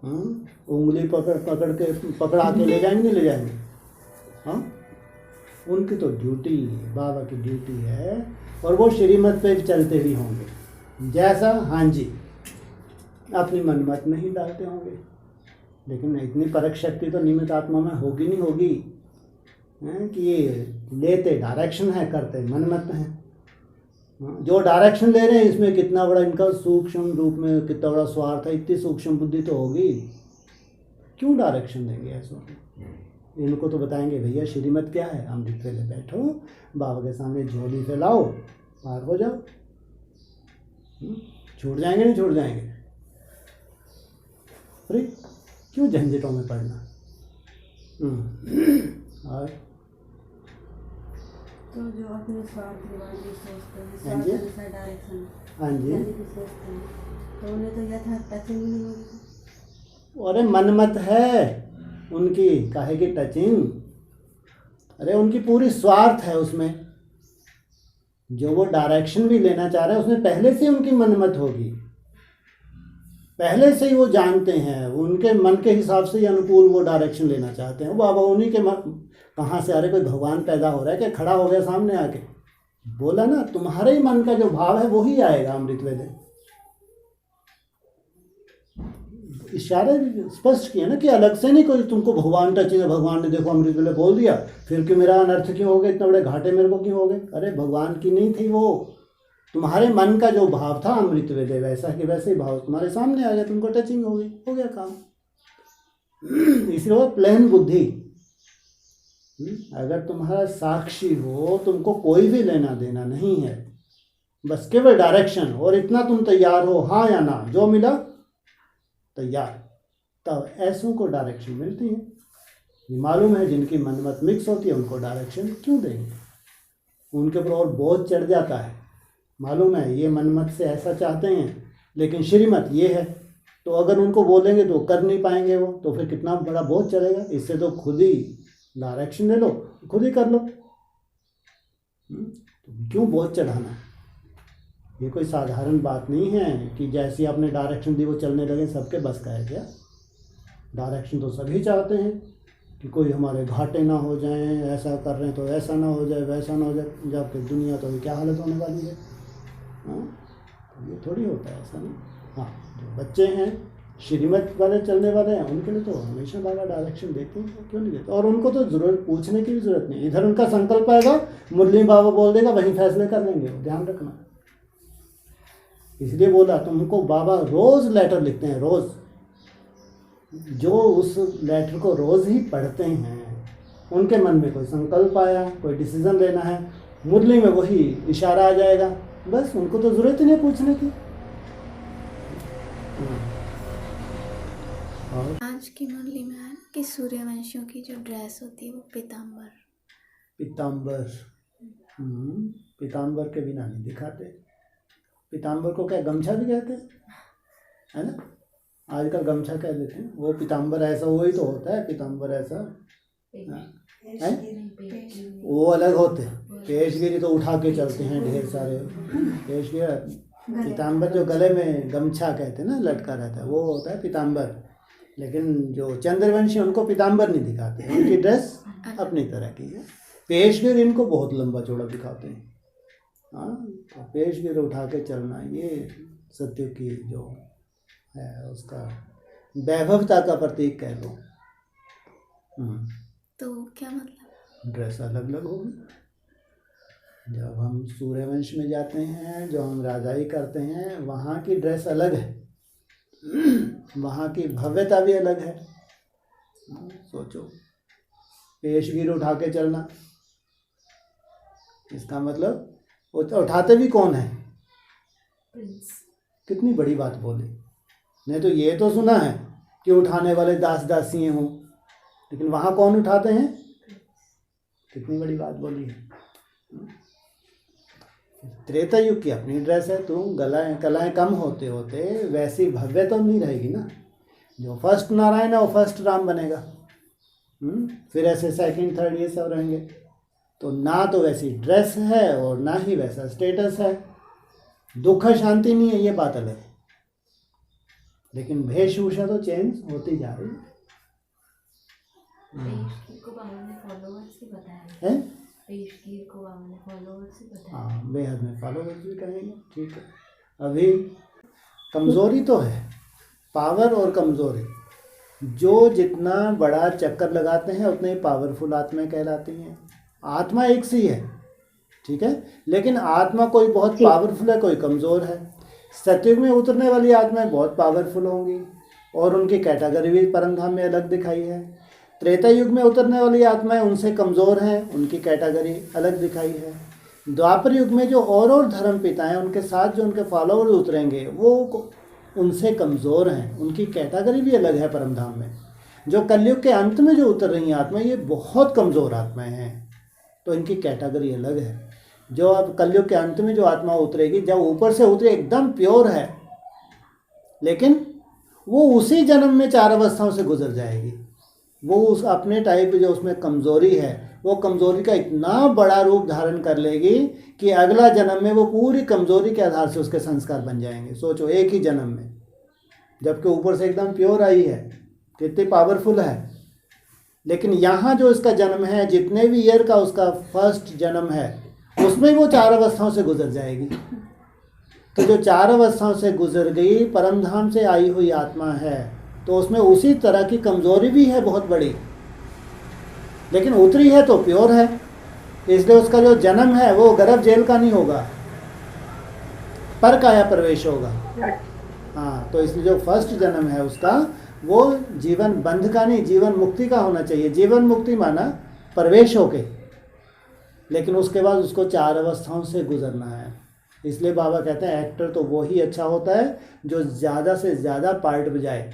उंगली पकड़ा के ले जाएंगे, नहीं ले जाएंगे? हाँ, उनकी तो ड्यूटी, बाबा की ड्यूटी है, और वो श्रीमत पे चलते भी होंगे जैसा। हाँ जी, अपनी मनमत में ही डालते होंगे, लेकिन इतनी परख शक्ति तो निमित्त आत्मा में होगी नहीं होगी कि ये लेते डायरेक्शन है, करते मनमत हैं। जो डायरेक्शन ले रहे हैं इसमें कितना बड़ा इनका सूक्ष्म रूप में कितना बड़ा स्वार्थ है, इतनी सूक्ष्म बुद्धि तो होगी, क्यों डायरेक्शन देंगे ऐसा? इनको तो बताएंगे भैया श्रीमत क्या है, अमृत वेले बैठो, बाबा के सामने झोली फैलाओ, पार हो जाओ। छूट जाएंगे, नहीं छूट जाएंगे? अरे क्यों झंझटों में पड़ना? और तो जो अपने स्वार्थ के बारे में सोचते हैं, हाँ जी, स्वार्थ अनुसार डायरेक्शन हाँ जी, जाने की सोचते हैं, तो उन्हें तो यथार्थ टचिंग नहीं होगी। अरे मनमत है उनकी, काहे की टचिंग? अरे उनकी पूरी स्वार्थ है उसमें, जो वो डायरेक्शन भी लेना चाह रहे हैं उसमें पहले से उनकी मनमत होगी, पहले से ही वो जानते हैं, उनके मन के हिसाब से ही अनुकूल वो डायरेक्शन लेना चाहते हैं। बाबा उन्हीं के मन, कहाँ से? अरे कोई भगवान पैदा हो रहा है क्या, खड़ा हो गया सामने आके? बोला ना, तुम्हारे ही मन का जो भाव है वो ही आएगा अमृत वेले। इशारे स्पष्ट किया ना कि अलग से नहीं कोई तुमको भगवान टचिंग है, भगवान ने देखो अमृत वेले बोल दिया, फिर क्यों मेरा अनर्थ क्यों हो गया, इतने बड़े घाटे मेरे को क्यों हो गए? अरे भगवान की नहीं थी वो, तुम्हारे मन का जो भाव था अमृत वेले वैसा कि वैसे ही भाव तुम्हारे सामने आ गया, तुमको टचिंग हो गई, हो गया काम। इसलिए प्लेन बुद्धि। अगर तुम्हारा साक्षी हो, तुमको कोई भी लेना देना नहीं है, बस केवल डायरेक्शन, और इतना तुम तैयार हो, हाँ या ना, जो मिला तैयार, तब ऐसों को डायरेक्शन मिलती है। ये मालूम है जिनकी मनमत मिक्स होती है उनको डायरेक्शन क्यों देंगे, उनके ऊपर और बोझ चढ़ जाता है। मालूम है ये मनमत से ऐसा चाहते हैं, लेकिन श्रीमत ये है, तो अगर उनको बोलेंगे तो कर नहीं पाएंगे वो, तो फिर कितना बड़ा बोझ चढ़ेगा। इससे तो खुद ही डायरेक्शन ले लो, खुद ही कर लो, तो क्यों बोझ चढ़ाना? ये कोई साधारण बात नहीं है कि जैसी आपने डायरेक्शन दी वो चलने लगे, सबके बस का है क्या? डायरेक्शन तो सभी चाहते हैं कि कोई हमारे घाटे ना हो जाएं, ऐसा कर रहे हैं तो ऐसा ना हो जाए, वैसा ना हो जाए, जबकि दुनिया तो क्या हालत होने वाली है। हाँ, तो ये थोड़ी होता है ऐसा नहीं। हाँ, जो बच्चे हैं श्रीमत वाले चलने वाले हैं, उनके लिए तो हमेशा बाबा डायरेक्शन देते हैं, क्यों नहीं देते? और उनको तो जरूरत पूछने की भी जरूरत नहीं, इधर उनका संकल्प आएगा, मुरली बाबा बोल देगा, वहीं फैसले कर लेंगे, ध्यान रखना। इसलिए बोला तुमको बाबा रोज़ लेटर लिखते हैं, रोज़, जो उस लेटर को रोज़ ही पढ़ते हैं, उनके मन में कोई संकल्प आया, कोई डिसीजन लेना है, मुरली में वही इशारा आ जाएगा, बस उनको तो ज़रूरत ही नहीं पूछने की। और आज की मुरली में है कि सूर्यवंशियों की जो ड्रेस होती है वो पीताम्बर। पीताम्बर के बिना नहीं दिखाते। पीताम्बर को क्या गमछा भी कहते हैं, है ना? आजकल गमछा कह देते हैं, वो पीताम्बर ऐसा वही तो होता है, पीताम्बर ऐसा है, वो अलग होते हैं। पेशगिरी तो उठा के चलते हैं ढेर सारे, पेशगिरी पीताम्बर जो गले में गमछा कहते हैं ना, लटका रहता है, वो होता है पीताम्बर। लेकिन जो चंद्रवंशी उनको पीताम्बर नहीं दिखाते हैं, उनकी ड्रेस अपनी तरह की है। पेशगिरी इनको बहुत लंबा चौड़ा दिखाते हैं। हाँ, तो पेशगिरी उठा के चलना ये सत्य की जो है उसका वैभवता का प्रतीक कह लो। तो क्या मतलब? ड्रेस अलग अलग होगी। जब हम सूर्यवंश में जाते हैं, जो हम राजाई करते हैं, वहाँ की ड्रेस अलग है, वहाँ की भव्यता भी अलग है। सोचो, पेशगिरी उठा के चलना, इसका मतलब उठाते भी कौन है? कितनी बड़ी बात बोली। नहीं तो ये तो सुना है कि उठाने वाले दास दासियाँ हों, लेकिन वहाँ कौन उठाते हैं? कितनी बड़ी बात बोली है। त्रेता युग की अपनी ड्रेस है, तो कलाएं कम होते होते वैसी भव्य तो नहीं रहेगी ना। जो फर्स्ट नारायण है वो फर्स्ट राम बनेगा, फिर ऐसे सेकंड थर्ड ये सब रहेंगे। तो ना तो वैसी ड्रेस है और ना ही वैसा स्टेटस है। दुख शांति नहीं है, ये बात अलग है, लेकिन वेशभूषा तो चेंज होती जा रही पेशगी को बाबा ने फॉलोअर्स ही बताया है। पेशगी को बाबा ने फॉलोअर्स ही बताया। हाँ, बेहद में फॉलोअर्स भी कहेंगे, ठीक है। अभी कमज़ोरी तो है, पावर और कमज़ोरी, जो जितना बड़ा चक्कर लगाते हैं उतने ही पावरफुल आत्माएं कहलाती हैं। आत्मा एक सी है, ठीक है, लेकिन आत्मा कोई बहुत पावरफुल है, कोई कमज़ोर है। सतयुग में उतरने वाली आत्माएं बहुत पावरफुल होंगी और उनकी कैटेगरी भी परमधाम में अलग दिखाई है। त्रेता युग में उतरने वाली आत्माएं उनसे कमज़ोर हैं, उनकी कैटेगरी अलग दिखाई है। द्वापर युग में जो और धर्म पिता हैं, उनके साथ जो उनके फॉलोअर्स उतरेंगे वो उनसे कमज़ोर हैं, उनकी कैटेगरी भी अलग है परमधाम में। जो कलयुग के अंत में जो उतर रही हैं आत्माएं, ये बहुत कमज़ोर आत्माएं हैं, तो इनकी कैटेगरी अलग है। जो अब कलयुग के अंत में जो आत्मा उतरेगी, जब ऊपर से उतरे एकदम प्योर है, लेकिन वो उसी जन्म में 4 अवस्थाओं से गुजर जाएगी। वो उस अपने टाइप जो उसमें कमज़ोरी है, वो कमज़ोरी का इतना बड़ा रूप धारण कर लेगी कि अगला जन्म में वो पूरी कमज़ोरी के आधार से उसके संस्कार बन जाएंगे। सोचो, एक ही जन्म में, जबकि ऊपर से एकदम प्योर आई है, कितनी पावरफुल है। लेकिन यहाँ जो इसका जन्म है, जितने भी ईयर का उसका फर्स्ट जन्म है, उसमें वो 4 अवस्थाओं से गुजर जाएगी। तो जो 4 अवस्थाओं से गुजर गई, परमधाम से आई हुई आत्मा है, तो उसमें उसी तरह की कमज़ोरी भी है बहुत बड़ी, लेकिन उतरी है तो प्योर है, इसलिए उसका जो जन्म है वो गर्भ जेल का नहीं होगा, पर काया प्रवेश होगा। हाँ, तो इसलिए जो फर्स्ट जन्म है उसका, वो जीवन बंध का नहीं, जीवन मुक्ति का होना चाहिए। जीवन मुक्ति माना प्रवेश होके, लेकिन उसके बाद उसको 4 अवस्थाओं से गुजरना है। इसलिए बाबा कहते हैं एक्टर तो वो ही अच्छा होता है जो ज़्यादा से ज़्यादा पार्ट बजाए।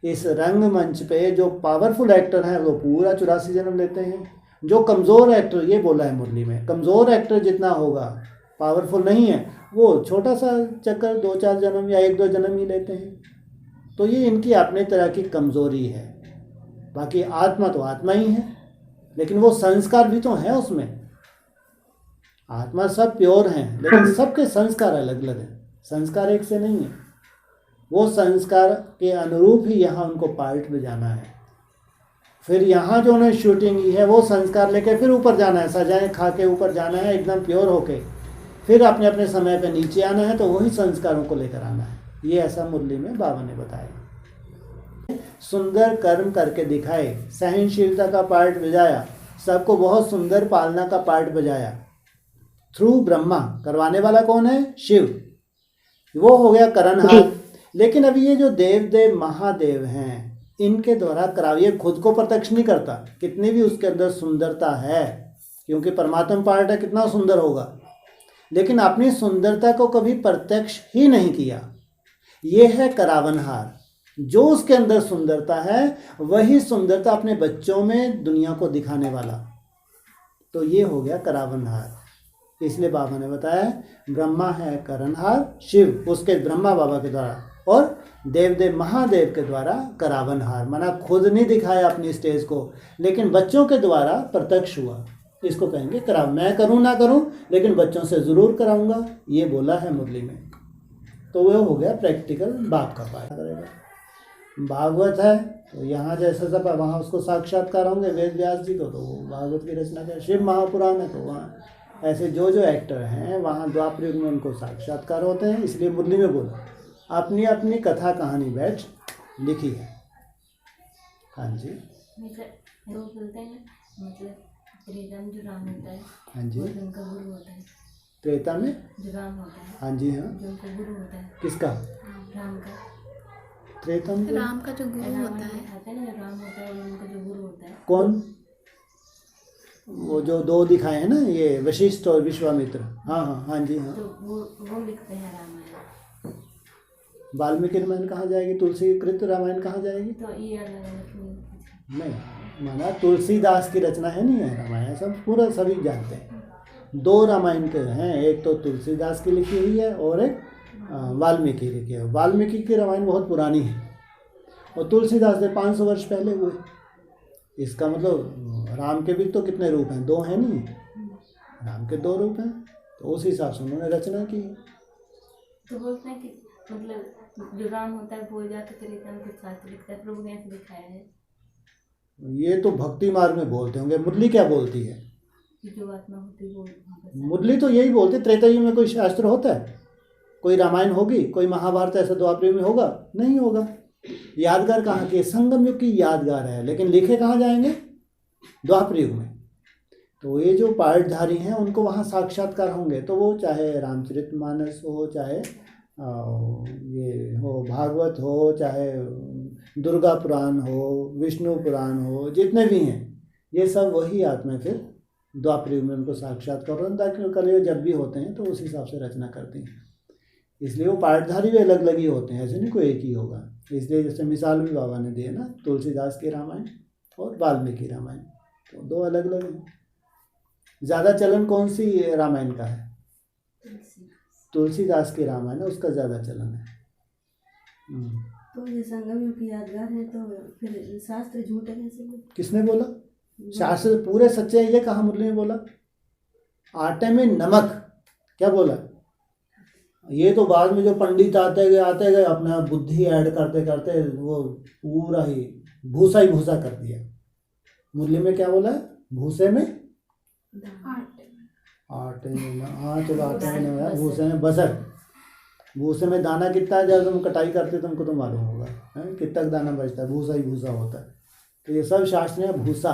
इस रंगमंच पे जो पावरफुल एक्टर हैं वो पूरा 84 जन्म लेते हैं। जो कमज़ोर एक्टर, ये बोला है मुरली में, कमज़ोर एक्टर जितना होगा, पावरफुल नहीं है, वो छोटा सा चक्कर 2-4 जन्म या 1-2 जन्म ही लेते हैं। तो ये इनकी अपने तरह की कमज़ोरी है। बाकी आत्मा तो आत्मा ही है, लेकिन वो संस्कार भी तो हैं उसमें। आत्मा सब प्योर हैं, लेकिन सबके संस्कार अलग अलग हैं, संस्कार एक से नहीं है। वो संस्कार के अनुरूप ही यहाँ उनको पार्ट में जाना है। फिर यहाँ जो उन्हें शूटिंग की है, वो संस्कार लेके फिर ऊपर जाना है, सजाएं खा के ऊपर जाना है एकदम प्योर होके, फिर अपने अपने समय पे नीचे आना है, तो वही संस्कारों को लेकर आना है। ये ऐसा मुरली में बाबा ने बताया। सुंदर कर्म करके दिखाए, सहनशीलता का पार्ट बजाया, सबको बहुत सुंदर पालना का पार्ट बजाया थ्रू ब्रह्मा। करवाने वाला कौन है? शिव। वो हो गया करणहार। लेकिन अभी ये जो देव देव महादेव हैं, इनके द्वारा कराविए, खुद को प्रत्यक्ष नहीं करता, कितनी भी उसके अंदर सुंदरता है, क्योंकि परमात्मा पार्ट है, कितना सुंदर होगा, लेकिन अपनी सुंदरता को कभी प्रत्यक्ष ही नहीं किया। ये है करावनहार। जो उसके अंदर सुंदरता है, वही सुंदरता अपने बच्चों में दुनिया को दिखाने वाला, तो ये हो गया करावनहार। इसलिए बाबा ने बताया ब्रह्मा है करणहार, शिव उसके ब्रह्मा बाबा के द्वारा, और देव देव महादेव के द्वारा करावनहार। माना खुद नहीं दिखाया अपनी स्टेज को, लेकिन बच्चों के द्वारा प्रत्यक्ष हुआ। इसको कहेंगे कराव। मैं करूं ना करूं, लेकिन बच्चों से ज़रूर कराऊंगा, ये बोला है मुरली में। तो वो हो गया प्रैक्टिकल बाप का पाया करेगा। भागवत है तो यहाँ जैसा सब वहाँ उसको साक्षात्कार होंगे, वेद व्यास जी को तो वो भागवत की रचना कर, शिव महापुराण है तो वहाँ ऐसे जो जो एक्टर हैं वहाँ द्वापर युग में उनको साक्षात्कार होते हैं। इसलिए मुरली में बोला अपनी अपनी कथा कहानी बैठ लिखी है। हाँ जी, वो बोलते हैं मतलब त्रेता में जो राम होता है, हाँ जी, वो उनका गुरु होता है। त्रेता में जो राम होता है, हाँ जी, हाँ, जो उनका गुरु होता है। किसका? राम का। त्रेता में राम का जो गुरु होता है, आता है ना, जो राम होता है उनका जो गुरु होता है। कौन? वो जो 2 दिखाए हैं ना, ये वशिष्ठ और विश्वामित्र। हाँ हाँ हाँ जी, हाँ। तो वो लिखते हैं रामायण। वाल्मीकि रामायण कहाँ जाएगी? तुलसी कृत रामायण कहाँ जाएगी? तो ये अलग अलग नहीं, माना तुलसीदास की रचना है, नहीं है रामायण, सब पूरा सभी जानते हैं। 2 रामायण के हैं, एक तो तुलसीदास की लिखी हुई है और एक वाल्मीकि की लिखी है। वाल्मीकि की रामायण बहुत पुरानी है और तुलसीदास ने 500 वर्ष पहले हुए। इसका मतलब राम के भी तो कितने रूप हैं? 2 हैं, नहीं? राम के 2 रूप हैं, तो उस हिसाब से उन्होंने रचना की। तो बोलते हैं कि मतलब जो राम होता है वो जाके चरित्र में कुछ शास्त्र लिखता है, प्रभु ने ऐसे दिखाया है ये तो भक्ति मार्ग में बोलते होंगे। मुरली क्या बोलती है? कि जो आत्मा होती है वो वहाँ पर मुरली तो यही बोलते। त्रेता युग में कोई शास्त्र होता है? कोई रामायण होगी, कोई महाभारत ऐसा द्वापर युग में होगा? नहीं होगा। यादगार कहाँ की? संगम युग की यादगार है, लेकिन लिखे कहाँ जाएंगे? द्वापर युग में। तो ये जो पाठधारी हैं उनको वहाँ साक्षात्कार होंगे, तो वो चाहे रामचरितमानस हो, चाहे ये हो भागवत हो, चाहे दुर्गा पुराण हो, विष्णु पुराण हो, जितने भी हैं ये सब वही आत्मा फिर द्वापर युग में उनको साक्षात्कार होता है। ताकि कलयुग जब भी होते हैं तो उस हिसाब से रचना करते हैं, इसलिए वो पाठधारी भी अलग अलग ही होते हैं, ऐसे नहीं कोई एक ही होगा। इसलिए जैसे मिसाल भी बाबा ने दी है ना, तुलसीदास के रामायण और वाल्मीकि रामायण, तो दो अलग अलग हैं। ज़्यादा चलन कौन सी रामायण का है? तुलसीदास के रामायण है, उसका ज़्यादा चलन है। तो ये संगम युग की यादगार है, तो फिर शास्त्र झूठे कैसे बोले? किसने बोला? शास्त्र पूरे सच्चे हैं, ये कहाँ मुरली ने बोला? आटे में नमक क्या बोला? ये तो बाद में जो पंडित आते गए अपना बुद्धि ऐड करते करते वो पूरा ही भूसा कर दिया। मुरली में क्या बोला है? भूसे में आटे में, हाँ चलो आटे में नहीं, भूसे में बसर। भूसे में दाना कितना है, जब तुम कटाई करते तुमको तो मालूम होगा है कितना दाना बचता है, भूसा ही भूसा होता है। तो ये सब शास्त्र में भूसा,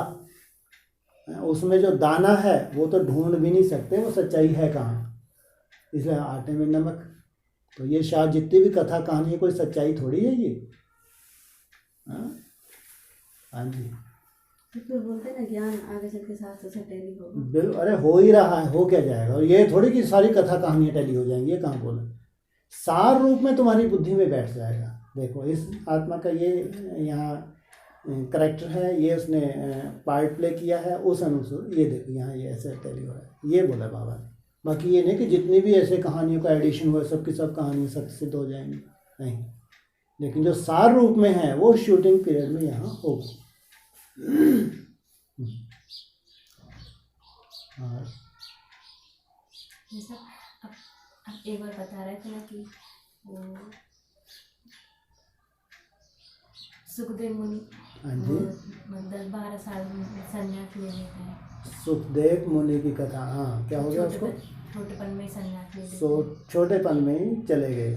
उसमें जो दाना है वो तो ढूंढ भी नहीं सकते, वो सच्चाई है कहाँ, इसलिए आटे में नमक। तो ये शायद जितनी भी कथा कहानी है, कोई सच्चाई थोड़ी है ये। हाँ जी, तो बोलते हैं ना ज्ञान आगे चल के शास्त्र से टैली होगा। अरे हो ही रहा है, हो क्या जाएगा? और ये थोड़ी कि सारी कथा कहानियाँ टैली हो जाएंगी, ये कहाँ बोला? सार रूप में तुम्हारी बुद्धि में बैठ जाएगा। देखो इस आत्मा का ये यहाँ करेक्टर है, ये उसने पार्ट प्ले किया है, उस अनुसार ये देखो यहाँ ये ऐसे टैली हो रहा है, ये बोला बाबा ने। बाकी ये नहीं कि जितनी भी ऐसे कहानियों का एडिशन हुआ सब की सब कहानियाँ सत्य सिद्ध हो जाएंगी, नहीं। लेकिन जो सार रूप में है वो शूटिंग पीरियड में यहाँ होगा। जैसा अब एक बार बता रहे थे ना कि वो सुखदेव मुनि, हाँ जी, 10-12 साल संन्यास ले लेते हैं। सुखदेव मुनि की कथा, हाँ क्या हो गया उसको? छोटेपन में संन्यास ले लेते हैं। छोटेपन में ही चले गए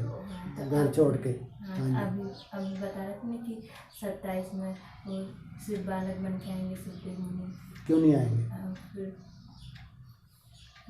घर छोड़ के। हाँ, अभी बता रहे थे ना कि 27 में वो सिर्फ बालक बन के आएंगे सुखदेव मुनि। क्यों नहीं आएंगे? फिर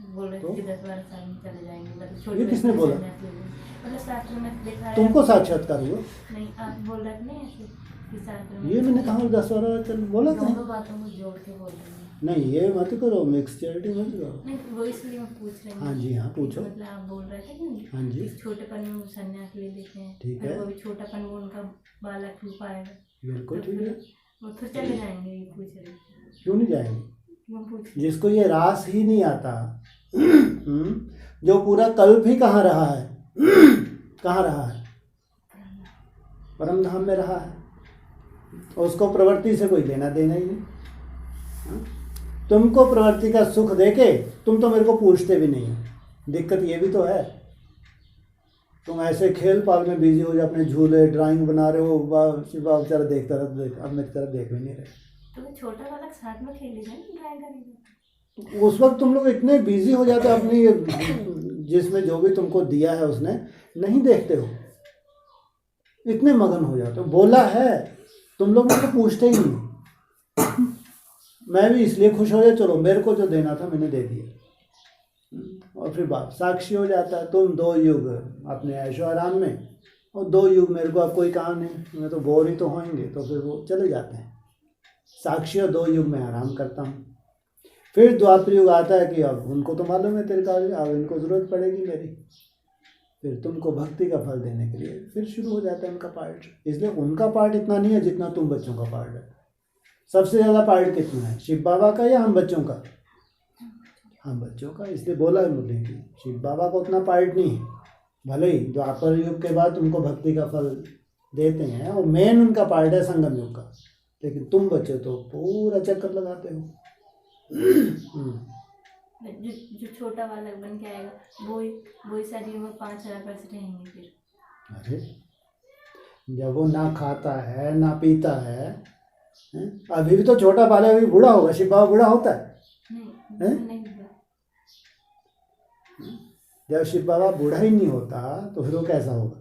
बोल रहे थे कि 10-12 साल में चले जाएंगे, मतलब ये किसने बोला? मतलब शास्त्र में देखा है। तुमको साक्षात्कार हुआ? नहीं, आप बोल रहे थे ना ऐसे कि शास्त्र में। ये मैंने कहा 10-12 चल बोला था। दोनों बातों को जोड़ के बोल रहे हैं। नहीं ये मत करो, मिक्सचरिटी मत करो। नहीं, वो इसलिए मैं पूछ रही हूँ। हाँ जी, हाँ पूछो। मतलब आप बोल रहे थे कि हाँ जी, इस छोटेपन में वो संन्यास ले लेते हैं, ठीक फिर है। वो भी छोटापन में उनका बालक रूप आएगा, बिल्कुल तो ठीक है। वो फिर चले जाएंगे, ये पूछ रही थी। क्यों नहीं जाएंगे? क्यों पूछ? जिसको ये रास ही नहीं आता, जो पूरा कल्प ही कहाँ रहा है, कहाँ रहा है? परम धाम में रहा है, उसको प्रवृत्ति से कोई लेना देना ही नहीं। तुमको प्रवृत्ति का सुख देके तुम तो मेरे को पूछते भी नहीं हो। दिक्कत ये भी तो है, तुम ऐसे खेल पाल में बिजी हो जाओ, अपने झूले ड्राइंग बना रहे हो, बेचारा देखता रहा, अब मेरी तरफ देख भी नहीं रहे। तो छोटा वाला साथ में खेल लीजिए ना, ड्राइंग करेंगे। उस वक्त तुम लोग इतने बिजी हो जाते हो अपनी जिसमें जो भी तुमको दिया है उसने, नहीं देखते हो, इतने मगन हो जाते हो। बोला है तुम लोग मुझे पूछते ही नहीं। मैं भी इसलिए खुश हो गया, चलो मेरे को जो देना था मैंने दे दिया, और फिर बाप साक्षी हो जाता है। तुम 2 युग अपने ऐशो आराम में, और 2 युग मेरे को अब कोई काम नहीं, मैं तो बोर ही तो होंगे, तो फिर वो चले जाते हैं साक्षी, और 2 युग में आराम करता हूँ। फिर द्वापर युग आता है कि अब उनको तो मालूम है तेरे कार्य, अब इनको ज़रूरत पड़ेगी मेरी, फिर तुमको भक्ति का फल देने के लिए फिर शुरू हो जाता है उनका पार्ट। इसलिए उनका पार्ट इतना नहीं है जितना तुम बच्चों का पार्ट है। सबसे ज़्यादा पार्ट कितना है, शिव बाबा का या हम बच्चों का? हम बच्चों का। इसलिए बोला है मुरली की, शिव बाबा को उतना पार्ट नहीं है, भले ही द्वापर युग के बाद तुमको भक्ति का फल देते हैं, और मेन उनका पार्ट है संगम युग का, लेकिन तुम बच्चे तो पूरा चक्कर लगाते हो। जो छोटा वाला बन के आएगा, वो शरीर में 5,000 वर्ष रहेंगे फिर। अरे जब वो ना खाता है ना पीता है, हैं? अभी भी तो छोटा बालक अभी बूढ़ा होगा, शिव बाबा बूढ़ा होता है? नहीं नहीं हुआ। जब शिव बाबा बूढ़ा ही नहीं होता तो फिर वो कैसा होगा?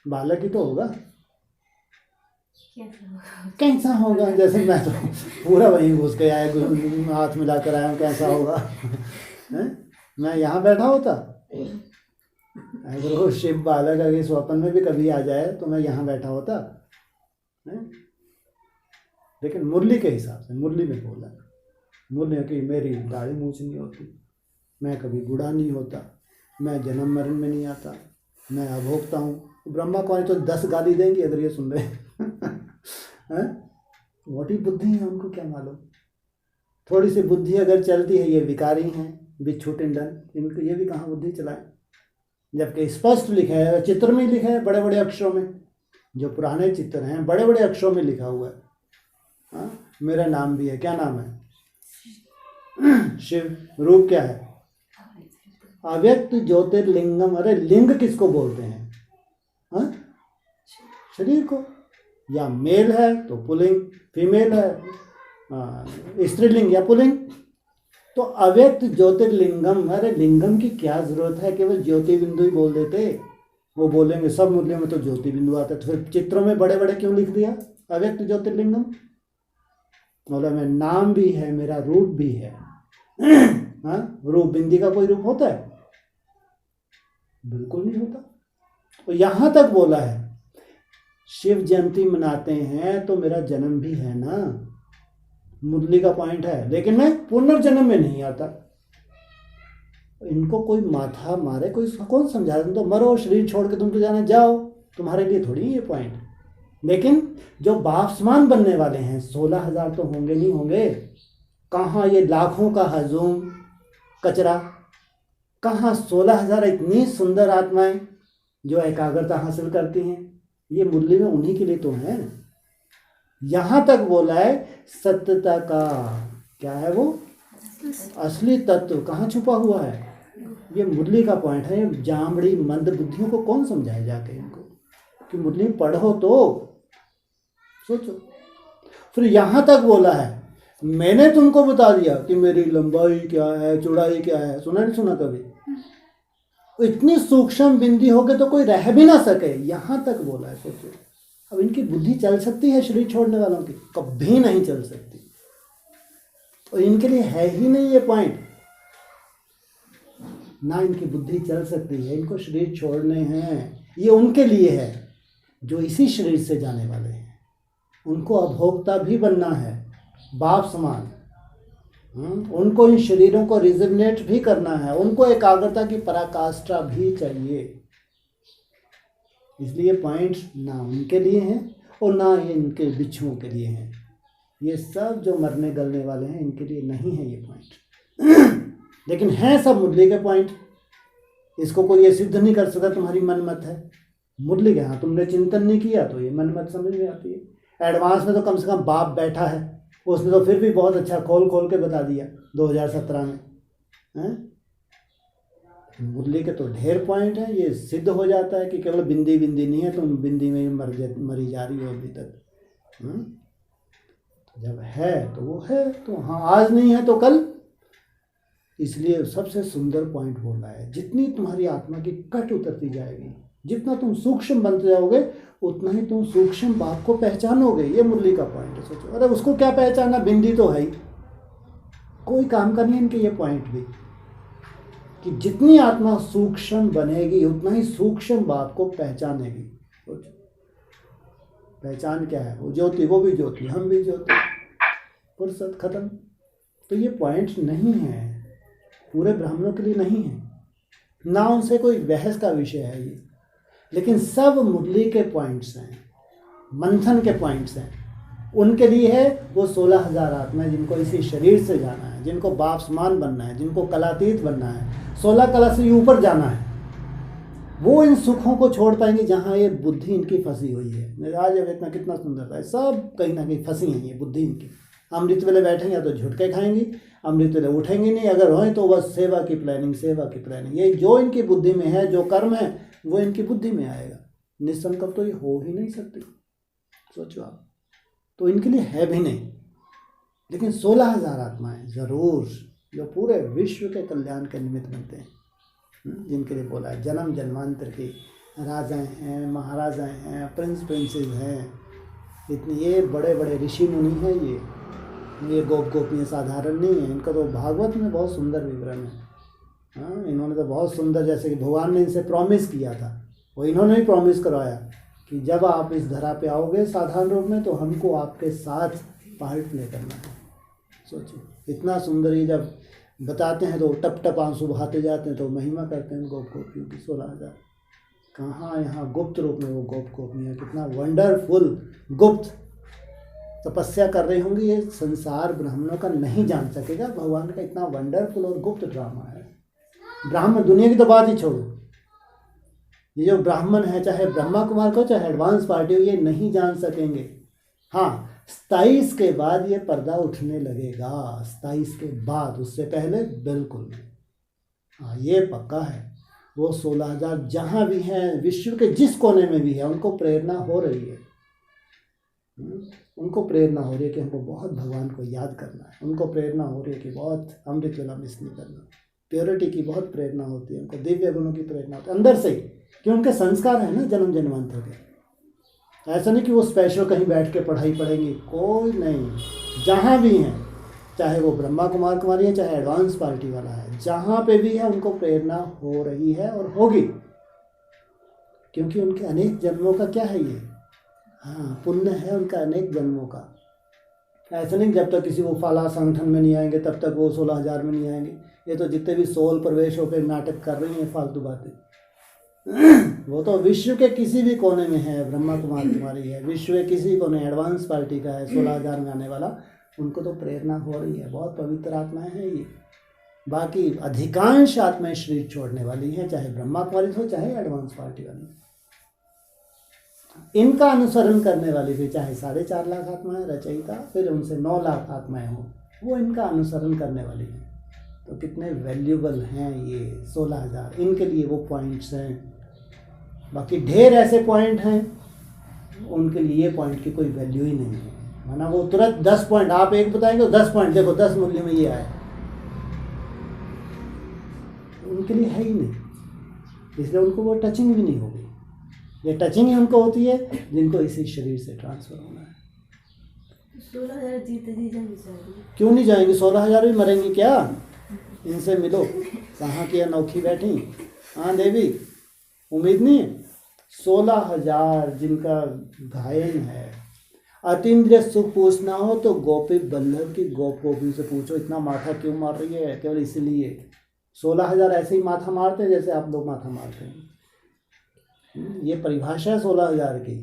बालक ही तो होगा। कैसा होगा? कैसा होगा? जैसे मैं तो पूरा वहीं घुस के आया, हाथ मिला कर आया हूँ, कैसा होगा? हैं? मैं यहाँ बैठा होता, अगर वो शिव बालक अगर स्वप्न में भी कभी आ जाए तो मैं यहाँ बैठा होता, हैं? लेकिन मुरली के हिसाब से, मुरली में बोला, मुरली की मेरी दाढ़ी मूछ नहीं होती, मैं कभी बूढ़ा नहीं होता, मैं जन्म मरण में नहीं आता, मैं अभोक्ता हूँ। ब्रह्मा को तो 10 गाली देंगे अगर ये सुन रहे हैं। मोटी बुद्धि है, उनको क्या मालूम। थोड़ी सी बुद्धि अगर चलती है, ये विकारी हैं, बिच्छू टिंडन, इनको ये भी कहाँ बुद्धि चलाए, जबकि स्पष्ट लिखा है, चित्र में लिखा है बड़े बड़े अक्षरों में, जो पुराने चित्र हैं बड़े बड़े अक्षरों में लिखा हुआ है। हाँ, मेरा नाम भी है, क्या नाम है? शिव। रूप क्या है? अव्यक्त ज्योतिर्लिंगम। अरे लिंग किसको बोलते हैं? हाँ, शरीर को। या मेल है तो पुल्लिंग, फीमेल है स्त्रीलिंग या पुल्लिंग। तो अव्यक्त ज्योतिर्लिंगम, अरे लिंगम की क्या जरूरत है, केवल ज्योति बिंदु ही बोल देते। वो बोलेंगे सब मूल्यों में तो ज्योति बिंदु आता है, तो फिर चित्रों में बड़े बड़े क्यों लिख दिया अव्यक्त ज्योतिर्लिंगम? बोला मैं नाम भी है, मेरा रूप भी है। हाँ, रूप बिंदी का कोई रूप होता है? बिल्कुल नहीं होता। तो यहां तक बोला है, शिव जयंती मनाते हैं तो मेरा जन्म भी है ना, मुरली का पॉइंट है, लेकिन मैं पुनर्जन्म में नहीं आता। इनको कोई माथा मारे, कोई कौन समझा, तुम तो मरो, शरीर छोड़ के तुम तो जाना, जाओ, तुम्हारे लिए थोड़ी ये पॉइंट। लेकिन जो बापसमान बनने वाले हैं 16,000 तो होंगे नहीं होंगे, कहाँ ये लाखों का हजूम कचरा, कहाँ 16,000 इतनी सुंदर आत्माएं जो एकाग्रता हासिल करती हैं, ये मुरली में उन्हीं के लिए तो है। यहां तक बोला है सत्यता का, क्या है वो? असली तत्व कहाँ छुपा हुआ है? ये मुरली का पॉइंट है। जामड़ी मंद बुद्धियों को कौन समझाए जाके इनको कि मुरली पढ़ो तो सोचो। फिर यहां तक बोला है, मैंने तुमको बता दिया कि मेरी लंबाई क्या है, चौड़ाई क्या है। सुना नहीं सुना कभी? इतनी सूक्ष्म बिंदी हो गए तो कोई रह भी ना सके, यहां तक बोला है। सोचो, अब इनकी बुद्धि चल सकती है शरीर छोड़ने वालों की? कभी नहीं चल सकती। और इनके लिए है ही नहीं ये पॉइंट, ना इनकी बुद्धि चल सकती है। इनको शरीर छोड़ने हैं, ये उनके लिए है जो इसी शरीर से जाने वाले हैं। उनको अभोक्ता भी बनना है, बाप समान। उनको इन शरीरों को रिजर्वनेट भी करना है, उनको एकाग्रता की पराकाष्ठा भी चाहिए। इसलिए पॉइंट ना उनके लिए हैं और ना ये इनके बिच्छुओं के लिए हैं। ये सब जो मरने गलने वाले हैं इनके लिए नहीं है ये पॉइंट। लेकिन हैं सब मुरली के पॉइंट। इसको कोई ये सिद्ध नहीं कर सकता तुम्हारी मनमत है। मुरली के हाँ तुमने चिंतन नहीं किया तो ये मनमत समझ में आती है। एडवांस में तो कम से कम बाप बैठा है, उसने तो फिर भी बहुत अच्छा खोल खोल के बता दिया 2017 में। मुरली के तो ढेर पॉइंट है। ये सिद्ध हो जाता है कि केवल बिंदी बिंदी नहीं है, तुम बिंदी में मरी जा रही हो अभी तक। जब है तो वो है, तो हाँ आज नहीं है तो कल। इसलिए सबसे सुंदर पॉइंट बोला है, जितनी तुम्हारी आत्मा की कट उतरती जाएगी, जितना तुम सूक्ष्म बनते जाओगे उतना ही तुम सूक्ष्म बाप को पहचानोगे। ये मुरली का पॉइंट है। सोचो, अरे उसको क्या पहचानना, बिंदी तो है ही, कोई काम का नहीं है इनके ये पॉइंट भी, कि जितनी आत्मा सूक्ष्म बनेगी उतना ही सूक्ष्म बाप को पहचानेगी। सोचो, पहचान क्या है? वो ज्योति, वो भी ज्योति, हम भी ज्योति, फुर्सत खत्म। तो ये पॉइंट नहीं है, पूरे ब्राह्मणों के लिए नहीं है, ना उनसे कोई बहस का विषय है ये। लेकिन सब मुरली के पॉइंट्स हैं, मंथन के पॉइंट्स हैं। उनके लिए है वो 16,000 आत्माएं जिनको इसी शरीर से जाना है, जिनको बाप समान बनना है, जिनको कलातीत बनना है, 16 कला से ऊपर जाना है। वो इन सुखों को छोड़ पाएंगे जहाँ ये बुद्धि इनकी फंसी हुई है। आज इतना कितना सुंदर है, सब कहीं ना कहीं फंसी हैं ये बुद्धि इनकी। अमृत वेले बैठेंगे तो झुटके खाएंगी, अमृत वेले उठेंगे नहीं, अगर होए तो बस सेवा की प्लानिंग, सेवा की प्लानिंग। ये जो इनकी बुद्धि में है, जो कर्म है वो इनकी बुद्धि में आएगा। निसंकल्प तो ये हो ही नहीं सकती, सोचो आप। तो इनके लिए है भी नहीं, लेकिन 16,000 आत्माएं ज़रूर जो पूरे विश्व के कल्याण के निमित्त बनते हैं, जिनके लिए बोला है जन्म जन्मांतर की राजाएं हैं, महाराजाएं हैं, प्रिंस प्रिंसेस हैं, इतने ये बड़े बड़े ऋषि मुनि हैं। ये गोप गोपियाँ साधारण नहीं है, इनका तो भागवत में बहुत सुंदर विवरण है। हाँ, इन्होंने तो बहुत सुंदर, जैसे कि भगवान ने इनसे प्रॉमिस किया था, वो इन्होंने भी प्रॉमिस करवाया कि जब आप इस धरा पे आओगे साधारण रूप में तो हमको आपके साथ पार्ट प्ले करना है। सोचो इतना सुंदर, ये जब बताते हैं तो टप टप आंसू बहाते जाते हैं, तो महिमा करते हैं गोप गोपियों की 16,000। कहाँ यहाँ गुप्त रूप में वो गोप गोपियाँ, कितना वंडरफुल गुप्त तपस्या कर रही होंगी, ये संसार ब्राह्मणों का नहीं जान सकेगा। भगवान का इतना वंडरफुल और गुप्त ड्रामा है। ब्राह्मण दुनिया की तो बात ही छोड़ो, ये जो ब्राह्मण है, चाहे ब्रह्मा कुमार को चाहे एडवांस पार्टी हो, ये नहीं जान सकेंगे। हाँ, 27 के बाद ये पर्दा उठने लगेगा, 27 के बाद, उससे पहले बिल्कुल नहीं। हाँ, ये पक्का है। वो 16,000 जहाँ भी हैं, विश्व के जिस कोने में भी है, उनको प्रेरणा हो रही है। उनको प्रेरणा हो रही है कि हमको बहुत भगवान को याद करना है। उनको प्रेरणा हो रही है कि बहुत अमृत वेला मिस नहीं करना। प्योरिटी की बहुत प्रेरणा होती है उनको, दिव्य गुणों की प्रेरणा होती है अंदर से, कि उनके संस्कार है ना जन्म जन्मांतर के। ऐसा नहीं कि वो स्पेशल कहीं बैठ के पढ़ाई पढ़ेंगी, कोई नहीं। जहाँ भी हैं, चाहे वो ब्रह्मा कुमार कुमारी है, चाहे एडवांस पार्टी वाला है, जहाँ पे भी है उनको प्रेरणा हो रही है और होगी, क्योंकि उनके अनेक जन्मों का क्या है ये, हाँ, पुण्य है उनका अनेक जन्मों का। ऐसा नहीं जब तक किसी वो फाला संगठन में नहीं आएंगे तब तक वो 16,000 में नहीं आएंगे। ये तो जितने भी सोल प्रवेश होकर नाटक कर रही हैं फालतू बातें, वो तो विश्व के किसी भी कोने में है। ब्रह्मा कुमार कुमारी है, विश्व के किसी कोने, एडवांस पार्टी का है 16,000 में आने वाला, उनको तो प्रेरणा हो रही है। बहुत पवित्र आत्माएं हैं ये। बाकी अधिकांश आत्माएं शरीर छोड़ने वाली हैं, चाहे ब्रह्मा कुमारी हो चाहे एडवांस पार्टी वाली। इनका अनुसरण करने वाली भी, चाहे 4.5 लाख आत्माएं रचयिता, फिर उनसे 9 लाख आत्माएं हों, वो इनका अनुसरण करने वाली हैं। तो कितने वैल्यूबल हैं ये 16,000, इनके लिए वो पॉइंट्स हैं। बाकी ढेर ऐसे पॉइंट हैं उनके लिए ये पॉइंट की कोई वैल्यू ही नहीं है। माना वो तुरंत 10 पॉइंट आप एक बताएंगे तो 10 पॉइंट, देखो 10 मूल्य में ये आए, उनके लिए है ही नहीं, इसलिए उनको वो टचिंग भी नहीं होगी। ये टचिंग ही उनको होती है जिनको इसी शरीर से ट्रांसफर होना है। 16,000 जीते जी जाएंगे, क्यों नहीं जाएंगे? 16,000 भी मरेंगे क्या? इनसे मिलो, कहाँ की अनोखी बैठी। हाँ देवी, उम्मीद नहीं है? 16,000 जिनका गायन है। अतीन्द्रिय सुख पूछना हो तो गोपी बल्लभ की गोप गोपी से पूछो, इतना माथा क्यों मार रही है? केवल इसीलिए 16,000 ऐसे ही माथा मारते हैं जैसे आप लोग माथा मारते हैं। ये परिभाषा है 16,000 की।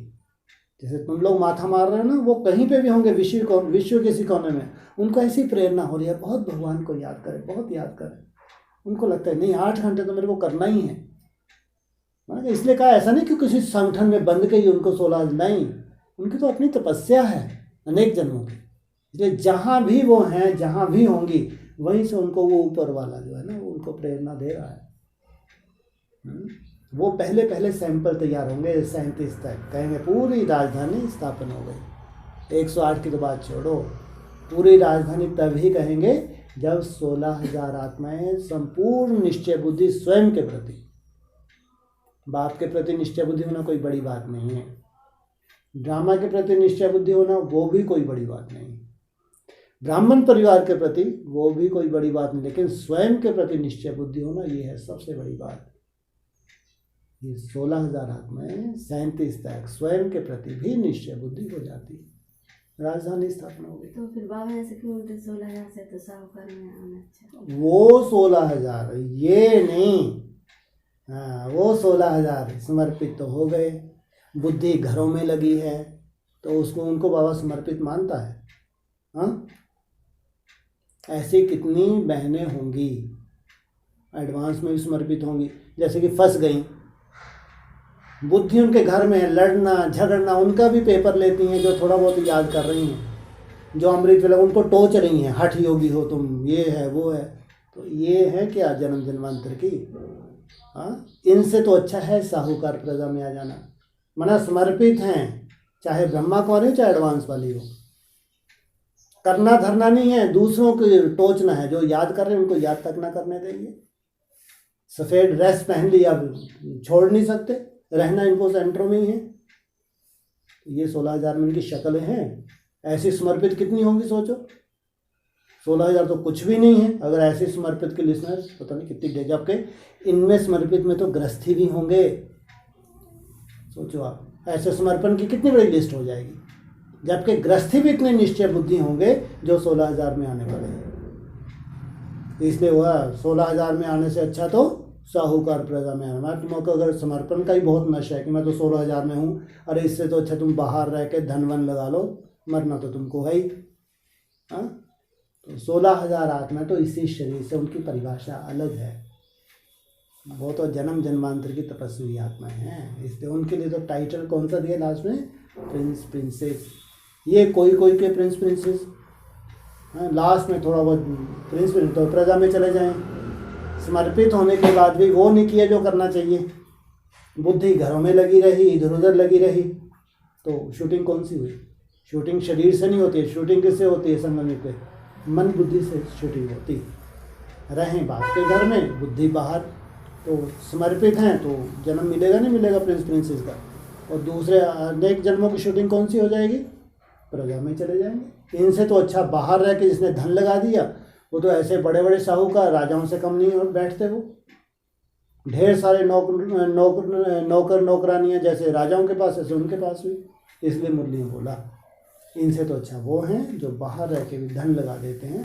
जैसे तुम लोग माथा मार रहे हो ना, वो कहीं पे भी होंगे विश्व के किसी कोने में, उनको ऐसी प्रेरणा हो रही है बहुत भगवान को याद करें, बहुत याद करें। उनको लगता है नहीं 8 घंटे तो मेरे को करना ही है। मैंने इसलिए कहा ऐसा नहीं कि किसी संगठन में बंद के ही उनको 16 नहीं, उनकी तो अपनी तपस्या है अनेक जन्मों की। इसलिए जहाँ भी वो हैं, जहाँ भी होंगी, वहीं से उनको वो ऊपर वाला जो है ना, वो उनको प्रेरणा दे रहा है। वो पहले सैंपल तैयार होंगे 37 तक, कहेंगे पूरी राजधानी स्थापन हो गई। 108 की तो बात छोड़ो, पूरी राजधानी तभी कहेंगे जब 16,000 आत्माएं संपूर्ण निश्चय बुद्धि स्वयं के प्रति, बाप के प्रति निश्चय बुद्धि होना कोई बड़ी बात नहीं है, ड्रामा के प्रति निश्चय बुद्धि होना वो भी कोई बड़ी बात नहीं, ब्राह्मण परिवार के प्रति वो भी कोई बड़ी बात नहीं, लेकिन स्वयं के प्रति निश्चय बुद्धि होना ये है सबसे बड़ी बात। ये 16,000 आत्माएं 37 तक स्वयं के प्रति भी निश्चय बुद्धि हो जाती, राजधानी स्थापना हो गई। तो फिर बाबा जैसे क्यों बोलते 16,000 से तो साहूकार में आना अच्छा, वो 16,000 ये नहीं, हाँ वो 16,000 समर्पित तो हो गए, बुद्धि घरों में लगी है तो उसको उनको बाबा समर्पित मानता है। हाँ, ऐसी कितनी बहनें होंगी एडवांस में भी समर्पित होंगी, जैसे कि फंस गई, बुद्धि उनके घर में है, लड़ना झगड़ना, उनका भी पेपर लेती हैं जो थोड़ा बहुत याद कर रही हैं, जो अमृत वेला उनको टोच रही हैं, हठ योगी हो तुम, ये है वो है। तो ये है क्या जन्म जन्मांतर की। हाँ, इनसे तो अच्छा है साहूकार प्रजा में आ जाना। मना समर्पित हैं, चाहे ब्रह्मा कौन है चाहे एडवांस वाली हो। करना धरना नहीं है, दूसरों को टोचना है। जो याद कर रहे हैं उनको याद तक ना करने देंगे। सफ़ेद ड्रेस पहन लिया, अब छोड़ नहीं सकते, रहना इनको सेंटर में ही है। ये 16,000 में इनकी शक्लें हैं। ऐसी समर्पित कितनी होंगी सोचो। 16,000 तो कुछ भी नहीं है अगर ऐसे समर्पित के लिसनर्स पता नहीं कितनी डे, जबकि इनमें समर्पित में तो गृहस्थी भी होंगे। सोचो आप, ऐसे समर्पण की कितनी बड़ी लिस्ट हो जाएगी, जबकि गृहस्थी भी इतने निश्चय बुद्धि होंगे जो 16,000 में आने वाले हैं। इसलिए हुआ 16,000 में आने से अच्छा तो साहूकार प्रजा में आना। तुमको अगर समर्पण का ही बहुत नशा है कि मैं तो 16,000 में हूँ, अरे इससे तो अच्छा तुम बाहर रह के धन वन लगा लो, मरना तो तुमको है ही। हाँ, तो 16,000 आत्मा तो इसी शरीर से, उनकी परिभाषा अलग है। वो तो जन्म जन्मांतर की तपस्वी आत्माएं हैं, इसलिए उनके लिए तो टाइटल कौन सा दिया लास्ट में, प्रिंस प्रिंसेस। ये कोई कोई के प्रिंस प्रिंसेस, हाँ, लास्ट में थोड़ा बहुत प्रिंस प्रिंस तो प्रजा में चले जाएं। समर्पित होने के बाद भी वो नहीं किया जो करना चाहिए, बुद्धि घरों में लगी रही, इधर उधर लगी रही, तो शूटिंग कौन सी हुई। शूटिंग शरीर से नहीं होती है, शूटिंग किससे होती है, संगम पे मन बुद्धि से शूटिंग होती। रहें बाप के घर में, बुद्धि बाहर, तो समर्पित हैं तो जन्म मिलेगा नहीं मिलेगा प्रिंस प्रिंसेस का। और दूसरे अनेक जन्मों की शूटिंग कौन सी हो जाएगी, प्रजा में चले जाएंगे। इनसे तो अच्छा बाहर रह के जिसने धन लगा दिया, वो तो ऐसे बड़े बड़े साहूकार राजाओं से कम नहीं और बैठते, वो ढेर सारे नौकर नौकरानियाँ जैसे राजाओं के पास ऐसे उनके पास भी। इसलिए मुरली ने बोला इनसे तो अच्छा वो हैं जो बाहर रह के भी धन लगा देते हैं।